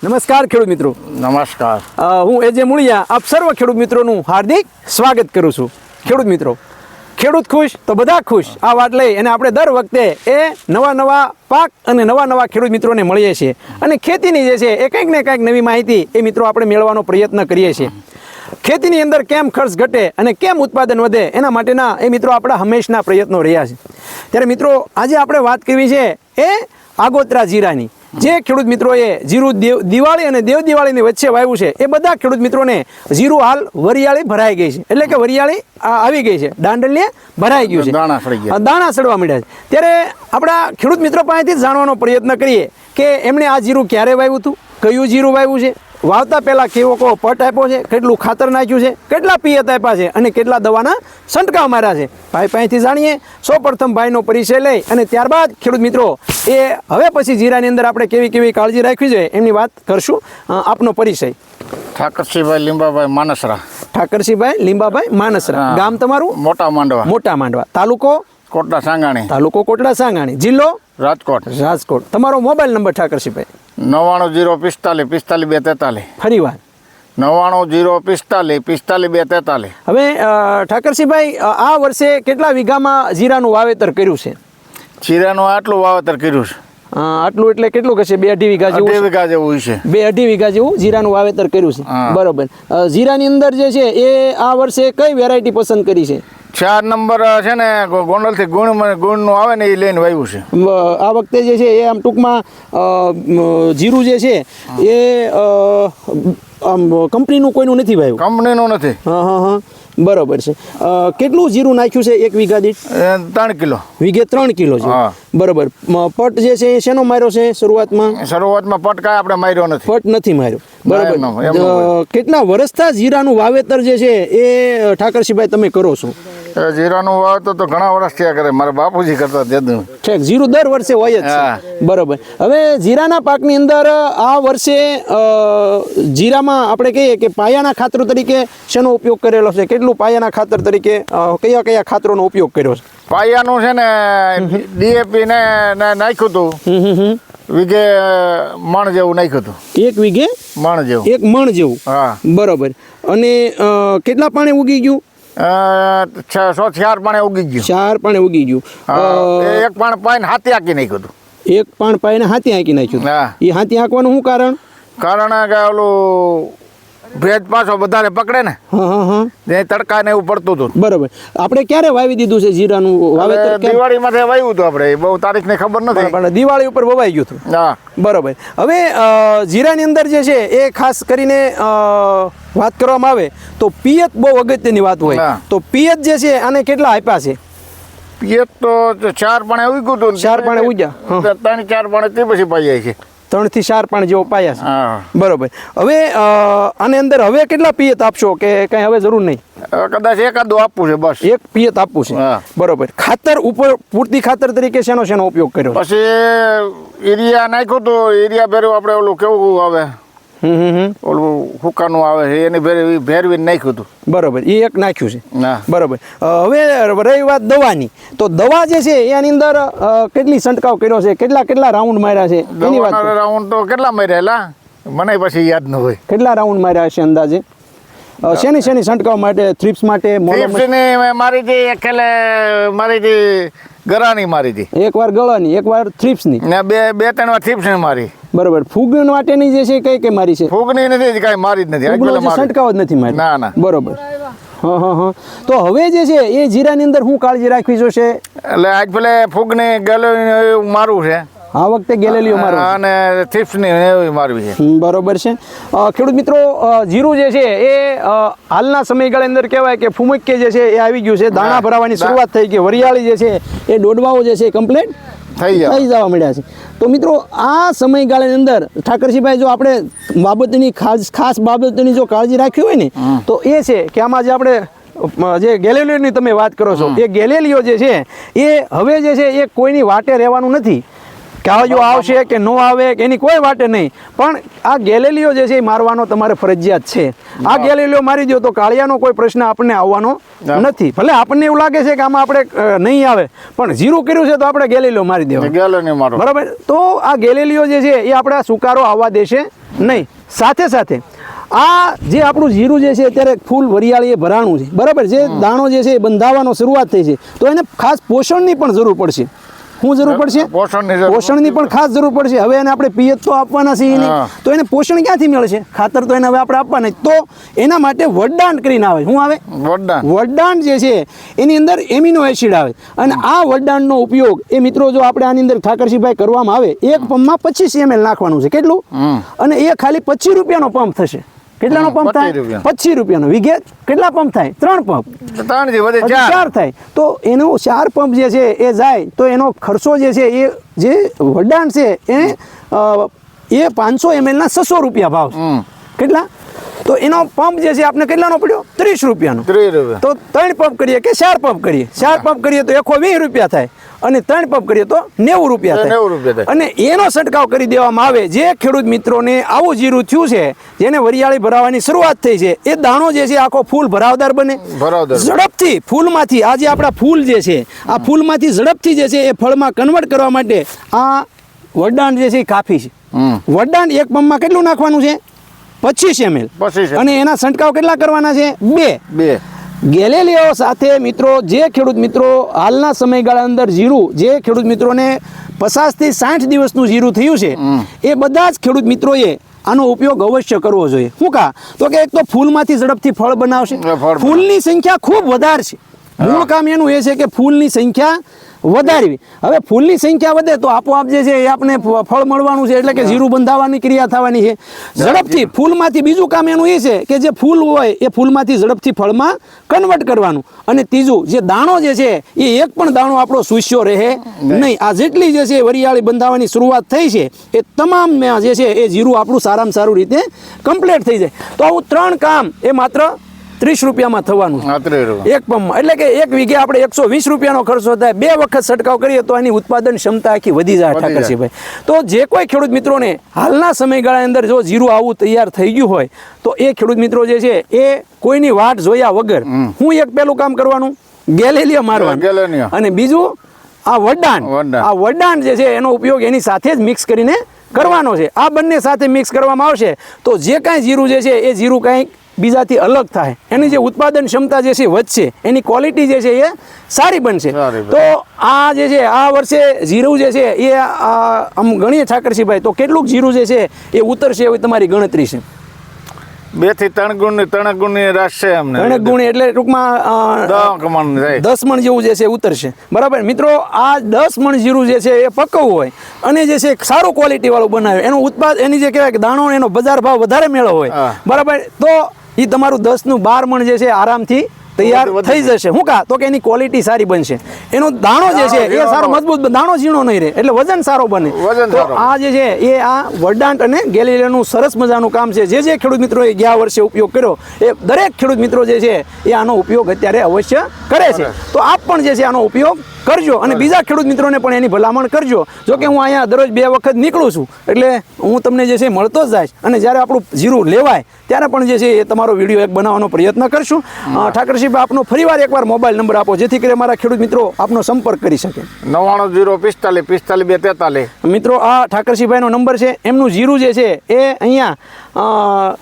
નમસ્કાર ખેડૂત મિત્રો. નમસ્કાર. હું એજે મુળિયા આપ સર્વ ખેડૂત મિત્રોનું હાર્દિક સ્વાગત કરું છું. ખેડૂત મિત્રો, ખેડૂત ખુશ તો બધા ખુશ આ વાત લઈ અને આપણે દર વખતે એ નવા પાક અને નવા ખેડૂત મિત્રોને મળીએ છીએ અને ખેતીની જે છે એ કંઈક ને કંઈક નવી માહિતી એ મિત્રો આપણે મેળવવાનો પ્રયત્ન કરીએ છીએ. ખેતીની અંદર કેમ ખર્ચ ઘટે અને કેમ ઉત્પાદન વધે એના માટેના એ મિત્રો આપણા હંમેશના પ્રયત્નો રહ્યા છે. ત્યારે મિત્રો આજે આપણે વાત કરવી છે એ આગોતરા જીરાની. જે ખેડૂત મિત્રોએ જીરું દિવાળી અને દેવ દિવાળીની વચ્ચે વાવ્યું છે એ બધા ખેડૂત મિત્રોને જીરું હાલ વરિયાળી ભરાઈ ગઈ છે, એટલે કે વરિયાળી આવી ગઈ છે, દાંડલીએ ભરાઈ ગયું છે, દાણા સડવા માંડ્યા છે. ત્યારે આપણા ખેડૂત મિત્રો પાસેથી જ જાણવાનો પ્રયત્ન કરીએ કે એમણે આ જીરું ક્યારે વાવ્યું હતું, કયું જીરું વાવ્યું છે, વાવતા પહેલાં કેવો પટ આપ્યો છે, કેટલું ખાતર નાખ્યું છે, કેટલા પિયત આપ્યા છે અને કેટલા દવાના છંટકાવ માર્યા છે. ભાઈ પાસેથી જાણીએ. સૌપ્રથમ ભાઈનો પરિચય લઈ અને ત્યારબાદ ખેડૂત મિત્રો એ હવે પછી જીરાની અંદર આપણે કેવી કાળજી રાખવી જોઈએ એમની વાત કરશું. આપનો પરિચય? ઠાકરસિંહભાઈ લીંબાભાઈ માનસરા. ઠાકરસિંહભાઈ લીંબાભાઈ માનસરા. ગામ તમારું? મોટા માંડવા. તાલુકો? કોટડા સાંગાણી. કોટડા સાંગાણી. જિલ્લો? રાજકોટ. તમારો મોબાઈલ નંબર ઠાકરસિંહભાઈ? 9905455243. ફરી વાર? 9905455243. હવે ઠાકરસિંહભાઈ આ વર્ષે કેટલા વીઘામાં જીરાનું વાવેતર કર્યું છે? જીરાનું આટલું વાવેતર કર્યું છે. આટલું એટલે કેટલું કહેશે? 2-2.5 વીઘા જેવું? 2 વીઘા જેવું છે. 2-2.5 વીઘા જેવું જીરાનું વાવેતર કર્યું છે. બરોબર. જીરાની અંદર જે છે એ આ વર્ષે કઈ વેરાયટી પસંદ કરી છે? 4 નંબર છે ને ગોંડલથી ગુણનું આવે ને એ લઈને વાવ્યું છે. આ વખતે જે છે એ આમ ટૂંકમાં જીરું જે છે એ કંપનીનું કોઈનું નથી વાવ્યું? કંપનીનું નથી. હા. બરોબર છે. કેટલું જીરું નાખ્યું છે એક વીઘા દીઠ? 3 કિલો. વીઘે 3 કિલો છે. બરોબર. પટ જે છે એ શેનો માર્યો છે શરૂઆતમાં? પટ કાંઈ આપણે માર્યો નથી. પટ નથી માર્યો. બરોબર. કેટલા વર્ષથી જીરાનું વાવેતર જે છે એ ઠાકરસિંહભાઈ તમે કરો છો? જીરાનું વાવેતર તો ઘણા વર્ષ થયા કરે, મારા બાપુજી કરતા તેદું. ઠીક. જીરું દર વર્ષે હોય જ છે. બરોબર. હવે જીરાના પાકની અંદર આ વર્ષે જીરામાં આપણે કહીએ કે પાયાના ખાતરો તરીકે શેનો ઉપયોગ કરેલો છે? કેટલું પાયાના ખાતર તરીકે કયા ખાતરોનો ઉપયોગ કર્યો છે? પાયાનું છે ને ડીએપી ને નાખ્યું હતું. વીઘે મણ જેવું નાખ્યું હતું. 1 વીઘે મણ જેવું? 1 મણ જેવું. હા. બરોબર. અને કેટલા પાણી ઉગી ગયું? 4 પાણી ઉગી ગયું. 4 પાણી ઉગી ગયું. એક પાણ પાઈને હાથી હાંકી નાખ્યું હતું. એક પાણ પાઈને હાથી હાંકી નાખ્યું. એ હાથી હાંકવાનું શું કારણ? કે ઓલું ભેજ પાછો વધારે પકડે ને. હા. તડકા ને એવું પડતું હતું. બરોબર. આપણે ક્યારે વાવી દીધું છે જીરાનું વાવેતર? દિવાળીમાં વાવ્યું હતું આપણે, બહુ તારીખ ને ખબર નથી પણ દિવાળી ઉપર વવાઈ ગયું હતું. હા. બરોબર. હવે જીરાની અંદર જે છે એ ખાસ કરીને વાત કરવામાં આવે તો પિયત બહુ અગત્યની વાત હોય. તો પિયત જે છે આને કેટલા આપ્યા છે? પિયત તો 4 પાણે ઉગ્યું હતું. 4 પાણે ઉગ્યા. 3-4 પાણે તે પછી પાઈ જાય છે. 3 થી 4 પાણ જેવો પાયા છે. બરોબર. હવે આની અંદર હવે કેટલા પિયત આપશો કે કઈ હવે જરૂર નહીં? કદાચ એકાદું આપવું છે બસ. એક પિયત આપવું છે. બરોબર. ખાતર ઉપર પૂરતી ખાતર તરીકે શેનો ઉપયોગ કર્યો? પછી યુરિયા નાખ્યું તો યુરિયા ભેરવું આપણે ઓલું કેવું આવે ઓલું હુકાનું આવે છે એને ભેરવીને નાખ્યું હતું. બરોબર. એ એક નાખ્યું છે. બરોબર. હવે રહી વાત દવાની, તો દવા જે છે એની અંદર કેટલી છંટકાવ કર્યો છે, કેટલા રાઉન્ડ માર્યા છે એની વાત? રાઉન્ડ તો કેટલા માર્યા મને પછી યાદ ન હોય. કેટલા રાઉન્ડ માર્યા છે અંદાજે? શેની છંટકાવ માટે? થ્રિપ્સ માટે? મારી હતી ખેલે મારી હતી ગળાની મારી હતી. એકવાર ગળાની, એકવાર થ્રિપ્સની ને 2-3 વાર થ્રિપ્સની મારી. બરોબર. ફૂગ માટેની જે છે કઈ મારી છે? ફૂગની નથી, કાંઈ મારી જ નથી. છંટકાવ જ નથી મારી? ના. બરોબર. હા. તો હવે જે છે એ જીરાની અંદર શું કાળજી રાખવી જોશે? એટલે આજ પેલે ફૂગની ગેલેરીઓ મારવું છે. આ વખતે ગેલેલીઓ મારવું અને થ્રિપ્સની એવી મારવી છે. બરોબર છે. ખેડૂત મિત્રો, જીરું જે છે એ હાલના સમયગાળા અંદર કહેવાય કે ફૂમક્કે જે છે એ આવી ગયું છે, દાણા ભરાવાની શરૂઆત થઈ ગઈ. વરિયાળી જે છે એ ડોડવાઓ જે છે કમ્પ્લીટ થઈ જવા મળ્યા છે. તો મિત્રો આ સમયગાળાની અંદર ઠાકરસિંહભાઈ જો આપણે બાબતની ખાસ બાબતની જો કાળજી રાખવી હોય ને તો એ છે કે આમાં જે આપણે જે ગેલેલીઓની તમે વાત કરો છો એ ગેલેલીઓ જે છે એ હવે જે છે એ કોઈની વાટે રહેવાનું નથી. કાળીઓ આવશે કે ન આવે કે એની કોઈ વાટે નહીં, પણ આ ગેલેલીઓ જે છે એ મારવાનો તમારે ફરજિયાત છે. આ ગેલેલીઓ મારી દો તો કાળિયાનો કોઈ પ્રશ્ન આપણને આવવાનો નથી. ભલે આપણને એવું લાગે છે કે આમાં આપણે નહીં આવે, પણ જીરું કર્યું છે તો આપણે ગેલેલીઓ મારી દેવા. બરાબર. તો આ ગેલેલીઓ જે છે એ આપણે સુકારો આવવા દેશે નહીં. સાથે સાથે આ જે આપણું જીરું જે છે અત્યારે ફૂલ વરિયાળી એ ભરાણું છે, બરાબર, જે દાણો જે છે એ બંધાવાનો શરૂઆત થઈ છે, તો એને ખાસ પોષણની પણ જરૂર પડશે. શું જરૂર પડશે? પોષણની પણ ખાસ જરૂર પડશે. હવે એને આપણે પિયત તો આપવાના છે નહીં, તો એને પોષણ ક્યાંથી મળશે? ખાતર તો એને હવે આપણે આપવાના. તો એના માટે વડદાન કરીને આવે. શું આવે? વડદાન જે છે એની અંદર એમિનો એસિડ આવે, અને આ વડદાનનો ઉપયોગ એ મિત્રો જો આપણે આની અંદર ઠાકરસિંહભાઈ કરવામાં આવે, એક પંપમાં 25 ml નાખવાનું છે. કેટલું? અને એ ખાલી 25 રૂપિયાનો પંપ થશે. કેટલાનો પંપ થાય? 25 રૂપિયાનો. વીઘે કેટલા પંપ થાય? 3 પંપ. 4 થાય. તો એનો 4 પંપ જે છે એ જાય તો એનો ખર્ચો જે છે એ જે વડાણ છે એ 500 ml ના 600 રૂપિયા ભાવ છે. કેટલા? તો એનો પંપ જે છે આપણે કેટલાનો પડ્યો? 30 રૂપિયાનો. તો 3 પંપ કરીએ કે 4 પંપ કરીએ? 4 પંપ કરીએ તો 120 રૂપિયા થાય, અને 3 પંપ કરીએ તો 90 રૂપિયા થાય. અને એનો છંટકાવ કરી દેવામાં આવે. જે ખેડૂત મિત્રોને આવું જીરું થયું છે, જેને વરિયાળી ભરાવાની શરૂઆત થઈ છે, એ દાણો જે છે આખો ફૂલ ભરાવદાર બને, ઝડપથી ફૂલમાંથી આ જે આપણા ફૂલ જે છે આ ફૂલમાંથી ઝડપથી જે છે એ ફળમાં કન્વર્ટ કરવા માટે આ વડદાન જે છે એ કાફી છે. વડદાન એક પંપમાં કેટલું નાખવાનું છે? 25 ml. અને એના છંટકાવ કેટલા કરવાના છે? 2. ગેલેલિયો સાથે મિત્રો જે ખેડૂત મિત્રો હાલના સમયગાળા અંદર જીરું, જે ખેડૂત મિત્રોને 50 થી 60 દિવસનું જીરું થયું છે, એ બધા જ ખેડૂત મિત્રોએ આનો ઉપયોગ અવશ્ય કરવો જોઈએ. શું કા? તો કે એક તો ફૂલમાંથી ઝડપથી ફળ બનાવશે, ફૂલની સંખ્યા ખૂબ વધારે છે. મૂળ કામ એનું એ છે કે ફૂલની સંખ્યા વધારવી. હવે ફૂલની સંખ્યા વધે તો આપોઆપ જે છે એ આપણે ફળ મળવાનું છે, એટલે કે જીરું બંધાવાની ક્રિયા થવાની છે ઝડપથી ફૂલમાંથી. બીજું કામ એનું એ છે કે જે ફૂલ હોય એ ફૂલમાંથી ઝડપથી ફળમાં કન્વર્ટ કરવાનું. અને ત્રીજું, જે દાણો જે છે એ એક પણ દાણો આપણો સૂસ્યો રહે નહીં. આ જેટલી જે છે વરિયાળી બંધાવાની શરૂઆત થઈ છે એ તમામ જે છે એ જીરું આપણું સારામાં સારું રીતે કમ્પ્લીટ થઈ જાય. તો આવું 3 કામ એ માત્ર 30 રૂપિયામાં થવાનું એક પંપમાં. એટલે કે એક વીઘે આપણે 120 રૂપિયાનો ખર્ચો થાય. 2 વખત છંટકાવ કરીએ તો એની ઉત્પાદન ક્ષમતા આખી વધી જાય. ઠાકરસિંહભાઈ, તો જે કોઈ ખેડૂત મિત્રોને હાલના સમયગાળા અંદર જો જીરું આવું તૈયાર થઈ ગયું હોય, તો એ ખેડૂત મિત્રો જે છે એ કોઈની વાટ જોયા વગર હું એક પહેલું કામ કરવાનું, ગેલેલિયો મારવાનું, અને બીજું આ વડદાન જે છે એનો ઉપયોગ એની સાથે જ મિક્સ કરીને કરવાનો છે. આ બંને સાથે મિક્સ કરવામાં આવશે તો જે કાંઈ જીરું જે છે એ જીરું કાંઈક બીજાથી અલગ થાય, એની જે ઉત્પાદન ક્ષમતા જે છે વધશે, એની ક્વોલિટી જે છે એ સારી બનશે. તો આ જે છે આ વર્ષે જીરું જે છે એ આમ ગણીએ ઠાકરસિંહભાઈ તો કેટલુંક જીરું જે છે એ ઉતરશે એવી તમારી ગણતરી છે? 2 થી 3 ગુણની રાશ છે અમને. 3 ગુણ એટલે ટૂંકમાં 10 મણ જેવું જે છે ઉતરશે. બરાબર મિત્રો, આ 10 મણ જીરું જે છે એ પકવવું હોય અને જે છે સારું ક્વોલિટી વાળું બનાવે, એનું ઉત્પાદન એની જે કહેવાય કે દાણો એનો બજાર ભાવ વધારે મેળવો હોય, બરાબર, તો એ તમારું 10 નું 12 મણ જે છે આરામથી તૈયાર થઈ જશે. શું કા? તો કે એની ક્વોલિટી સારી બનશે, એનો દાણો જે છે એ સારો મજબૂત, દાણો ઝીણો નહીં રહે, એટલે વજન સારો બને. તો આ જે છે એ આ વડદાન અને ગેલેલિયોનું સરસ મજાનું કામ છે. જે ખેડૂત મિત્રોએ ગયા વર્ષે ઉપયોગ કર્યો એ દરેક ખેડૂત મિત્રો જે છે એ આનો ઉપયોગ અત્યારે અવશ્ય કરે છે. તો આપ પણ જે છે આનો ઉપયોગ કરજો અને બીજા ખેડૂત મિત્રોને પણ એની ભલામણ કરજો. જો કે હું અહીંયા દરરોજ 2 વખત નીકળું છું, એટલે હું તમને જે છે મળતો જ જાય, અને જ્યારે આપણું જીરું લેવાય ત્યારે પણ જે છે એ તમારો વિડીયો એક બનાવવાનો પ્રયત્ન કરશું. ઠાકરસિંહ, આપનો ફરીવાર એકવાર મોબાઈલ નંબર આપો જેથી કરી અમારા ખેડૂત મિત્રો આપનો સંપર્ક કરી શકે. 99 મિત્રો આ ઠાકરસિંહભાઈનો નંબર છે. એમનું જીરું જે છે એ અહીંયા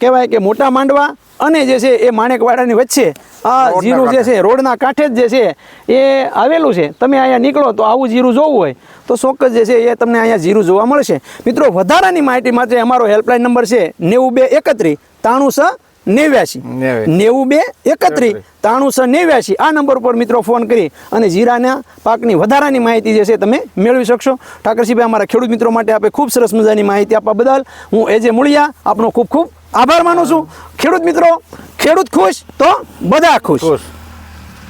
કહેવાય કે મોટા માંડવા અને જે છે એ માણેકવાડાની વચ્ચે આ જીરું જે છે રોડના કાંઠે જ જે છે એ આવેલું છે. તમે અહીંયા નીકળો તો આવું જીરું જોવું હોય તો ચોક્કસ જે છે એ તમને અહીંયા જીરું જોવા મળશે. મિત્રો, વધારાની માહિતી માટે અમારો હેલ્પલાઇન નંબર છે 9231 93 89 9231 આ નંબર પર મિત્રો ફોન કરી અને જીરાના પાકની વધારાની માહિતી જે છે તમે મેળવી શકશો. ઠાકરસિંહભાઈ, અમારા ખેડૂત મિત્રો માટે આપે ખૂબ સરસ મજાની માહિતી આપવા બદલ હું એજે મુળિયા આપનો ખૂબ ખૂબ આભાર માનું છું. ખેડૂત મિત્રો, ખેડૂત ખુશ તો બધા ખુશ.